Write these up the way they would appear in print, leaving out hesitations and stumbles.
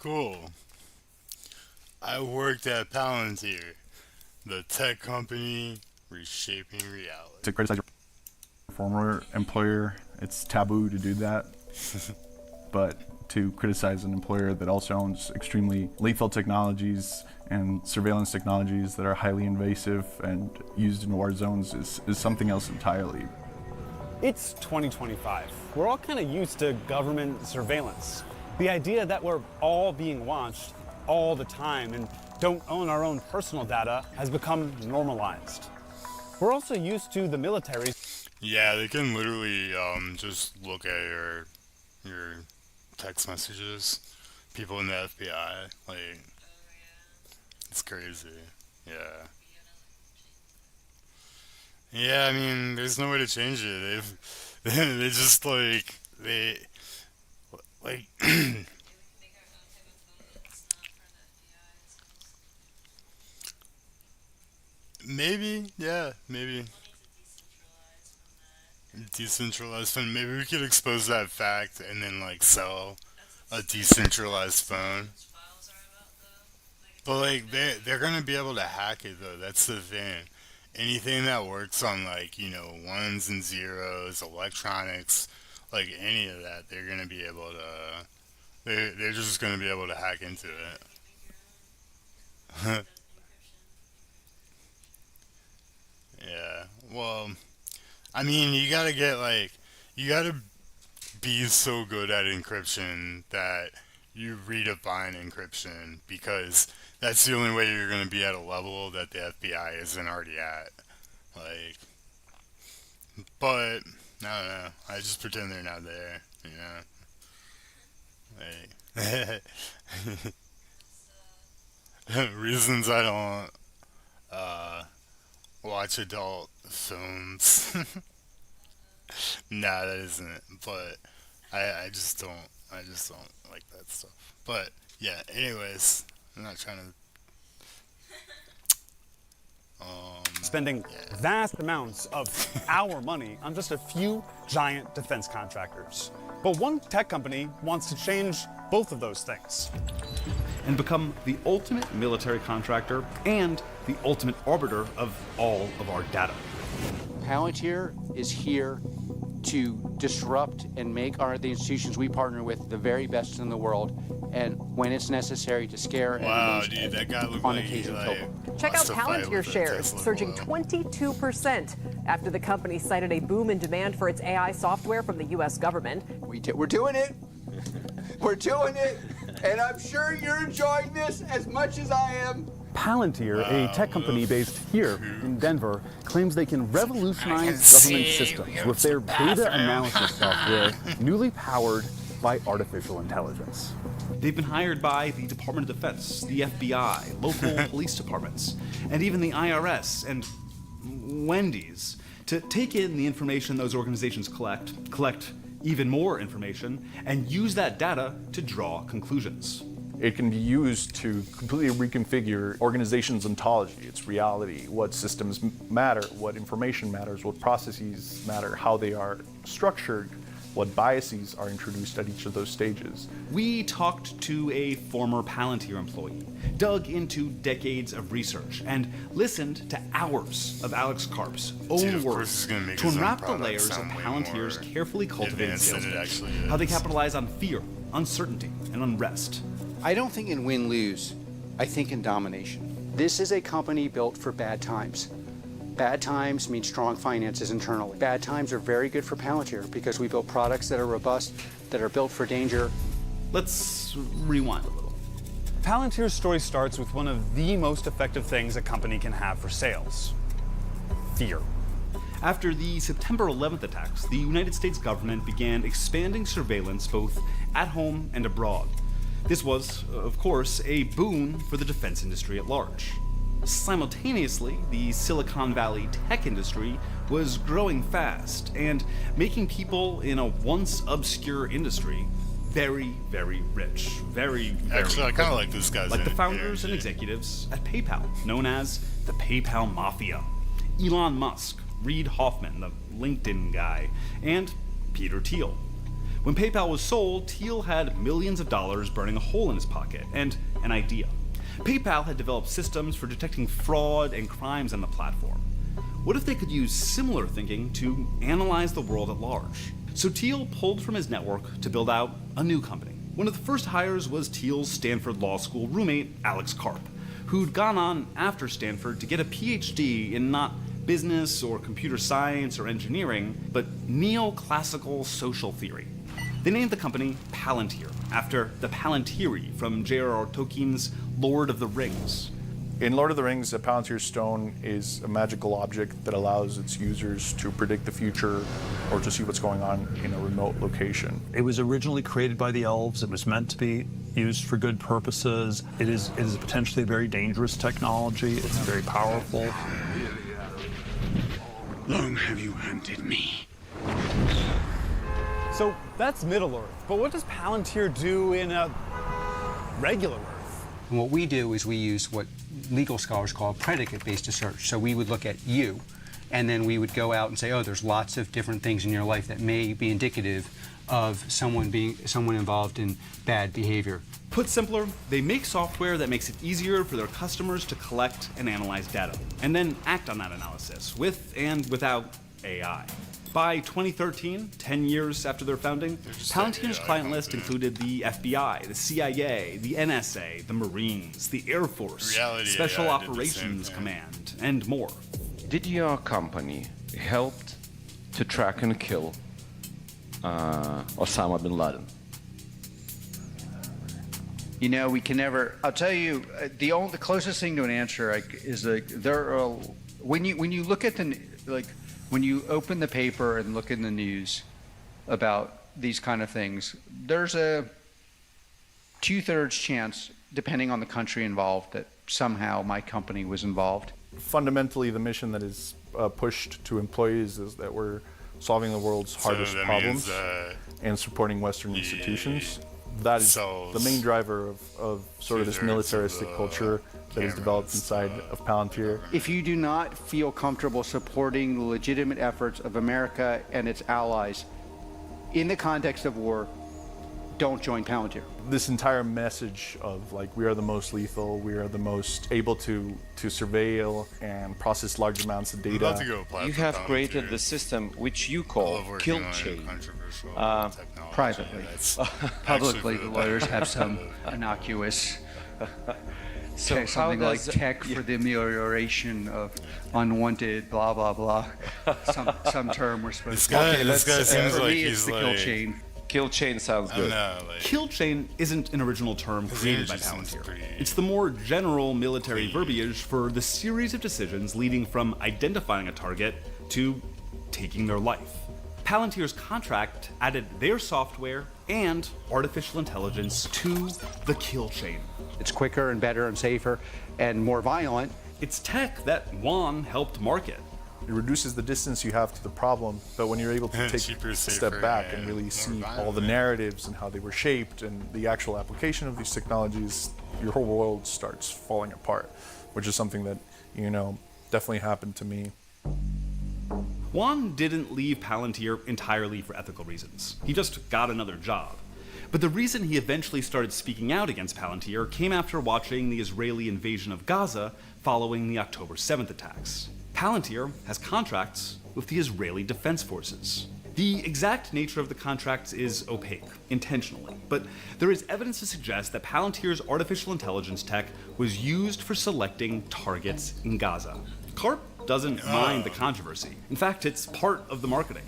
Cool. I worked at Palentir, the tech company reshaping To reality. criticize your former employer, it's taboo to do that. But to criticize an employer that also owns extremely lethal technologies and surveillance technologies that are highly invasive and used in war zones is something else entirely. It's 2025. We're all kind of used to government surveillance. The idea that we're all being watched all the time and don't own our own personal data has become normalized. We're also used to the military. Yeah, they can literally just look at your text messages. People in the FBI, like, it's crazy. Yeah. Yeah, I mean, there's no way to change it. They just like maybe, yeah, maybe decentralized phone. Maybe we could expose that fact and then like sell a decentralized phone. But like they're gonna be able to hack it though. That's the thing. Anything that works on like ones and zeros, electronics, like any of that, they're gonna be able to. They're just gonna be able to hack into it. Yeah. Well, I mean, you gotta be so good at encryption that you redefine encryption because that's the only way you're going to be at a level that the FBI isn't already at. Like, but I don't know. I just pretend they're not there. Like, reasons I don't uh, watch adult films. Nah, that isn't. But I just don't. I just don't like that stuff. But yeah. Anyways, I'm not trying to. Spending Yeah. vast amounts of our money on just a few giant defense contractors. But one tech company wants to change both of those things. And become the ultimate military contractor and the ultimate arbiter of all of our data. Palantir is here to disrupt and make the institutions we partner with the very best in the world, and when it's necessary to scare Wow, enemies dude, and that guy looked on like he occasion kill them. Check out lost a fight Palantir with a shares, Tesla surging below. 22% after the company cited a boom in demand for its AI software from the U.S. government. We're doing it. We're doing it. And I'm sure you're enjoying this as much as I am. Palantir, a tech company based here in Denver, claims they can revolutionize government systems with their data analysis software, newly powered by artificial intelligence. They've been hired by the Department of Defense, the FBI, local police departments, and even the IRS and Wendy's to take in the information those organizations collect even more information, and use that data to draw conclusions. It can be used to completely reconfigure organizations' ontology, its reality, what systems matter, what information matters, what processes matter, how they are structured, what biases are introduced at each of those stages. We talked to a former Palantir employee, dug into decades of research, and listened to hours of Alex Karp's Dude, own of work course he's gonna make to his own unwrap the product layers of sound way Palantir's more carefully cultivated advanced than sales it pitch, actually how they is. capitalize on fear, uncertainty, and unrest. I don't think in win-lose. I think in domination. This is a company built for bad times. Bad times mean strong finances internally. Bad times are very good for Palantir because we build products that are robust, that are built for danger. Let's rewind a little. Palantir's story starts with one of the most effective things a company can have for sales: fear. After the September 11th attacks, the United States government began expanding surveillance both at home and abroad. This was, of course, a boon for the defense industry at large. Simultaneously, the Silicon Valley tech industry was growing fast and making people in a once obscure industry very, very rich. Very Actually, I kind of quickly. like this guy's Like the founders and energy. executives at PayPal, known as the PayPal Mafia. Elon Musk, Reid Hoffman, the LinkedIn guy, and Peter Thiel. When PayPal was sold, Thiel had millions of dollars burning a hole in his pocket and an idea. PayPal had developed systems for detecting fraud and crimes on the platform. What if they could use similar thinking to analyze the world at large? So Thiel pulled from his network to build out a new company. One of the first hires was Thiel's Stanford Law School roommate, Alex Karp, who'd gone on after Stanford to get a PhD in not business or computer science or engineering, but neoclassical social theory. They named the company Palentir, after the Palantiri from J.R.R. Tolkien's Lord of the Rings. In Lord of the Rings, a Palantir stone is a magical object that allows its users to predict the future or to see what's going on in a remote location. It was originally created by the elves. It was meant to be used for good purposes. It is potentially a very dangerous technology. It's very powerful. Long have you hunted me? So that's Middle Earth, but what does Palantir do in a regular Earth? And what we do is we use what legal scholars call predicate-based search. So we would look at you, and then we would go out and say, oh, there's lots of different things in your life that may be indicative of someone involved in bad behavior. Put simpler, they make software that makes it easier for their customers to collect and analyze data, and then act on that analysis, with and without AI. By 2013, 10 years after their founding, Palantir's client list included the FBI, the CIA, the NSA, the Marines, the Air Force, Special Operations Command, and more. Did your company help to track and kill Osama bin Laden? You know, we can never. I'll tell you, the closest thing to an answer is there are when you look at when you open the paper and look in the news about these kind of things, there's a 2/3 chance, depending on the country involved, that somehow my company was involved. Fundamentally, the mission that is pushed to employees is that we're solving the world's hardest problems and supporting Western institutions. That is the main driver of sort of this militaristic culture that is developed inside of Palantir. If you do not feel comfortable supporting the legitimate efforts of America and its allies in the context of war, don't join Palantir. This entire message of like we are the most lethal, we are the most able to surveil and process large amounts of data. You have created the system which you call kill chain. Privately. Publicly, the lawyers have some innocuous something like tech for the amelioration of unwanted blah blah blah. Some term we're supposed to. This guy seems like he's the kill chain. Kill chain sounds good. Kill chain isn't an original term created by Palantir. It's the more general military verbiage for the series of decisions leading from identifying a target to taking their life. Palantir's contract added their software and artificial intelligence to the kill chain. It's quicker and better and safer and more violent. It's tech that Juan helped market. It reduces the distance you have to the problem, but when you're able to take a step back and really see all the narratives and how they were shaped and the actual application of these technologies, your whole world starts falling apart, which is something that, definitely happened to me. Juan didn't leave Palantir entirely for ethical reasons. He just got another job. But the reason he eventually started speaking out against Palantir came after watching the Israeli invasion of Gaza following the October 7th attacks. Palantir has contracts with the Israeli Defense Forces. The exact nature of the contracts is opaque, intentionally, but there is evidence to suggest that Palantir's artificial intelligence tech was used for selecting targets in Gaza. Karp doesn't mind the controversy. In fact, it's part of the marketing.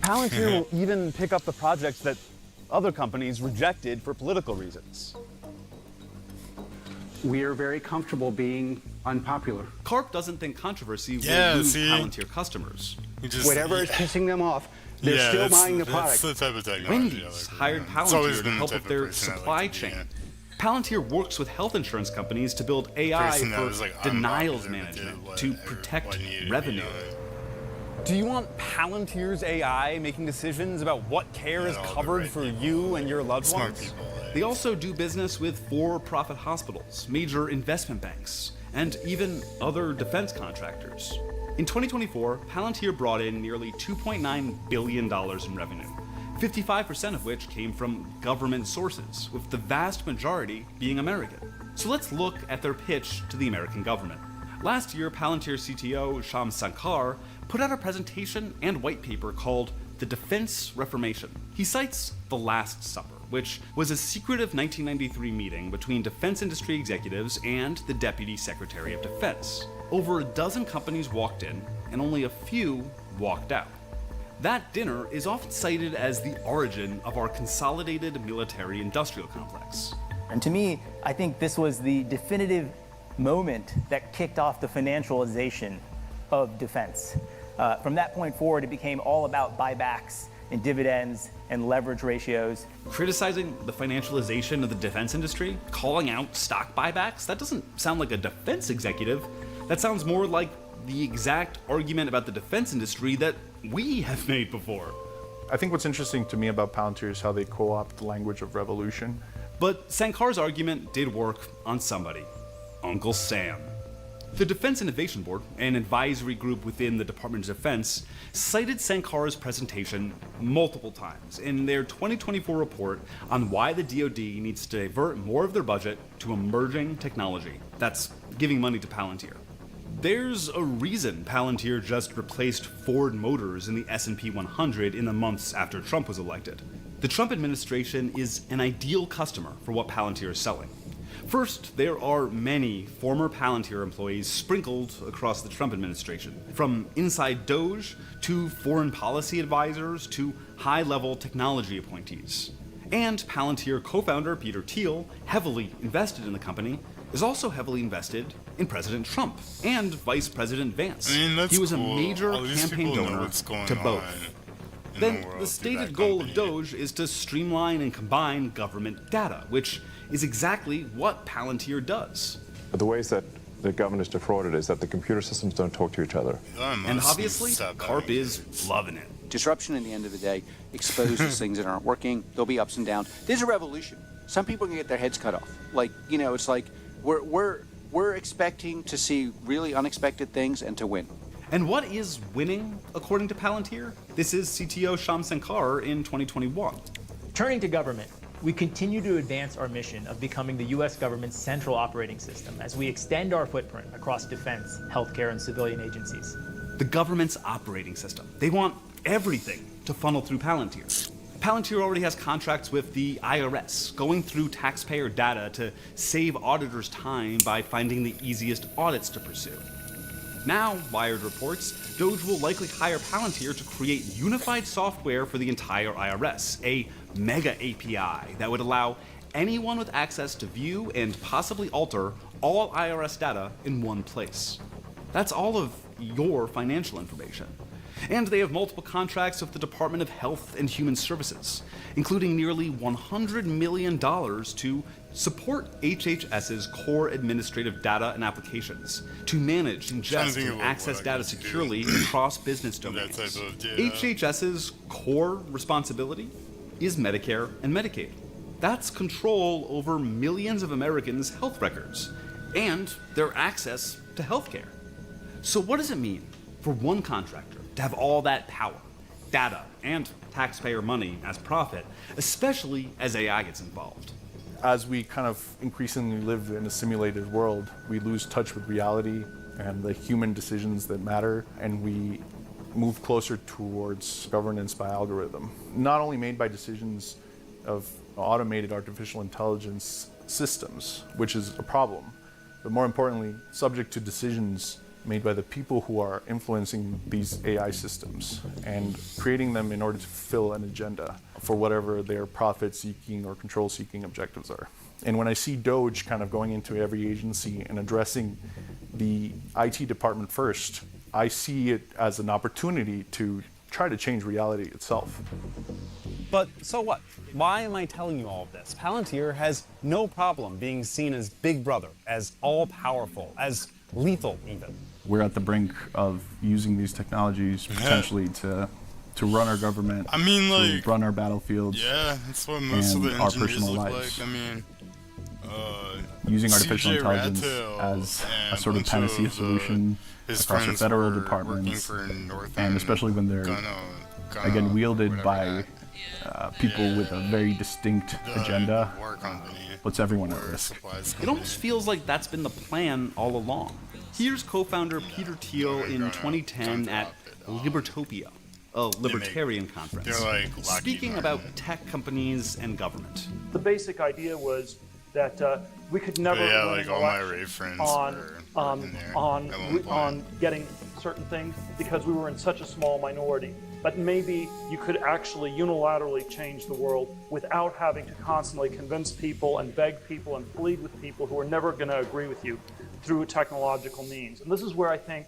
Palantir will even pick up the projects that other companies rejected for political reasons. We are very comfortable being unpopular. Karp doesn't think controversy will lose Palantir customers. Whatever is pissing them off, they're still buying the product. That's the type of technology. Wendy's hired Palantir to help with their supply chain. Palantir works with health insurance companies to build AI for denials management to protect revenue. Do you want Palantir's AI making decisions about what care is covered for you and your loved ones? They also do business with for-profit hospitals, major investment banks, and even other defense contractors. In 2024, Palantir brought in nearly $2.9 billion in revenue, 55% of which came from government sources, with the vast majority being American. So let's look at their pitch to the American government. Last year, Palantir CTO Sham Sankar put out a presentation and white paper called The Defense Reformation. He cites The Last Supper, which was a secretive 1993 meeting between defense industry executives and the Deputy Secretary of Defense. Over a dozen companies walked in, and only a few walked out. That dinner is often cited as the origin of our consolidated military-industrial complex. And to me, I think this was the definitive moment that kicked off the financialization of defense. From that point forward, it became all about buybacks and dividends and leverage ratios. Criticizing the financialization of the defense industry, calling out stock buybacks, that doesn't sound like a defense executive. That sounds more like the exact argument about the defense industry that we have made before. I think what's interesting to me about Palantir is how they co-opt the language of revolution. But Sankar's argument did work on somebody. Uncle Sam. The Defense Innovation Board, an advisory group within the Department of Defense, cited Sankar's presentation multiple times in their 2024 report on why the DoD needs to divert more of their budget to emerging technology. That's giving money to Palantir. There's a reason Palantir just replaced Ford Motors in the S&P 100 in the months after Trump was elected. The Trump administration is an ideal customer for what Palantir is selling. First, there are many former Palantir employees sprinkled across the Trump administration, from inside DOGE to foreign policy advisors to high-level technology appointees. And Palantir co-founder Peter Thiel, heavily invested in the company, is also heavily invested in President Trump and Vice President Vance. I mean, that's he was cool. a major All these campaign people know donor what's going to on both. in Then world the through stated that goal of company. DOGE is to streamline and combine government data, which is exactly what Palantir does. The ways that the government is defrauded is that the computer systems don't talk to each other. And obviously, CARP is loving it. Disruption at the end of the day exposes things that aren't working. There'll be ups and downs. There's a revolution. Some people can get their heads cut off. Like, you know, it's like we're expecting to see really unexpected things and to win. And what is winning, according to Palantir? This is CTO Sham Sankar in 2021. Turning to government, we continue to advance our mission of becoming the U.S. government's central operating system as we extend our footprint across defense, healthcare, and civilian agencies. The government's operating system. They want everything to funnel through Palantir. Palantir already has contracts with the IRS, going through taxpayer data to save auditors time by finding the easiest audits to pursue. Now, Wired reports, DOGE will likely hire Palantir to create unified software for the entire IRS, a mega API that would allow anyone with access to view and possibly alter all IRS data in one place. That's all of your financial information. And they have multiple contracts with the Department of Health and Human Services, including nearly $100 million to support HHS's core administrative data and applications, to manage, ingest, and access data securely across business domains. HHS's core responsibility is Medicare and Medicaid. That's control over millions of Americans' health records and their access to healthcare. So what does it mean for one contractor to have all that power, data, and taxpayer money as profit, especially as AI gets involved? As we kind of increasingly live in a simulated world, we lose touch with reality and the human decisions that matter, and we move closer towards governance by algorithm. Not only made by decisions of automated artificial intelligence systems, which is a problem, but more importantly, subject to decisions made by the people who are influencing these AI systems and creating them in order to fulfill an agenda for whatever their profit-seeking or control-seeking objectives are. And when I see DOGE kind of going into every agency and addressing the IT department first, I see it as an opportunity to try to change reality itself. But so what? Why am I telling you all of this? Palantir has no problem being seen as Big Brother, as all-powerful, as lethal even. We're at the brink of using these technologies potentially to run our government, I mean, like, to run our battlefields, yeah, that's what most of the our engineers personal look lives. like. I mean, using artificial CJ intelligence Rattel as and a sort of bunch panacea of, solution his across our friends federal were departments, working for North and especially when they're Gunna, again wielded whatever by that people with a very distinct agenda, war company. puts everyone at risk. It almost feels like that's been the plan all along. Here's co-founder Peter Thiel in 2010 at Libertopia, a libertarian conference, they're like speaking about tech companies and government. The basic idea was that we could never yeah, win like an all my election rave friends on getting certain things because we were in such a small minority. But maybe you could actually unilaterally change the world without having to constantly convince people and beg people and plead with people who are never going to agree with you through technological means. And this is where I think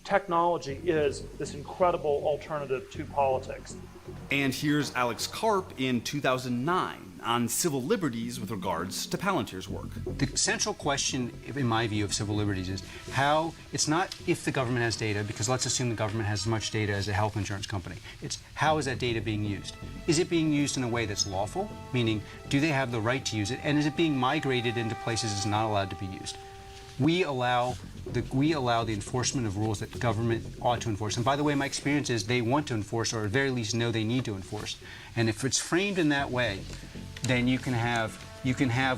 technology is this incredible alternative to politics. And here's Alex Karp in 2009 on civil liberties with regards to Palantir's work. The central question, in my view, of civil liberties is how, it's not if the government has data, because let's assume the government has as much data as a health insurance company. It's how is that data being used? Is it being used in a way that's lawful? Meaning, do they have the right to use it? And is it being migrated into places it's not allowed to be used? We allow the enforcement of rules that the government ought to enforce. And by the way, my experience is they want to enforce, or at the very least know they need to enforce. And if it's framed in that way, then you can have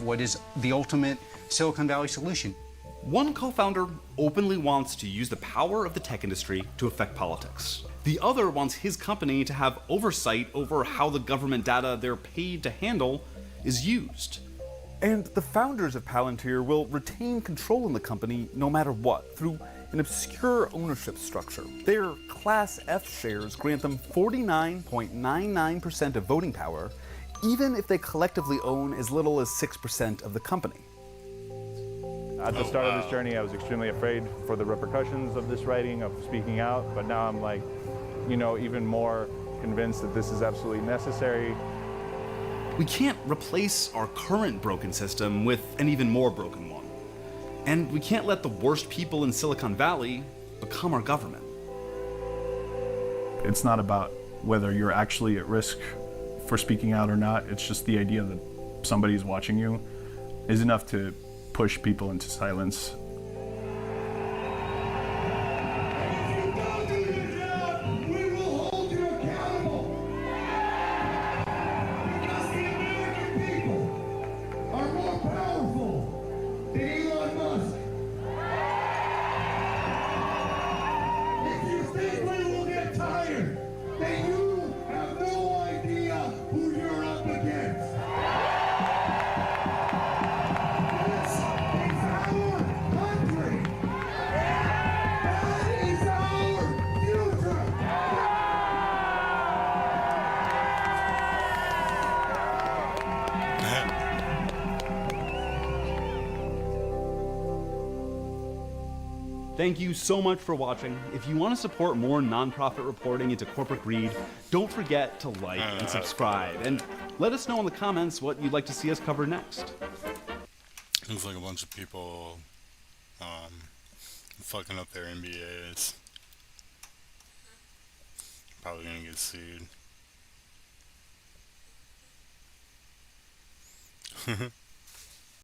what is the ultimate Silicon Valley solution. One co-founder openly wants to use the power of the tech industry to affect politics. The other wants his company to have oversight over how the government data they're paid to handle is used. And the founders of Palantir will retain control in the company no matter what, through an obscure ownership structure. Their Class F shares grant them 49.99% of voting power, even if they collectively own as little as 6% of the company. At the start of this journey, I was extremely afraid for the repercussions of this writing, of speaking out, but now I'm like, even more convinced that this is absolutely necessary. We can't replace our current broken system with an even more broken one. And we can't let the worst people in Silicon Valley become our government. It's not about whether you're actually at risk for speaking out or not. It's just the idea that somebody's watching you is enough to push people into silence. Thank you so much for watching. If you want to support more nonprofit reporting into corporate greed, don't forget to like and subscribe. And let us know in the comments what you'd like to see us cover next. Looks like a bunch of people fucking up their MBAs. Probably gonna get sued.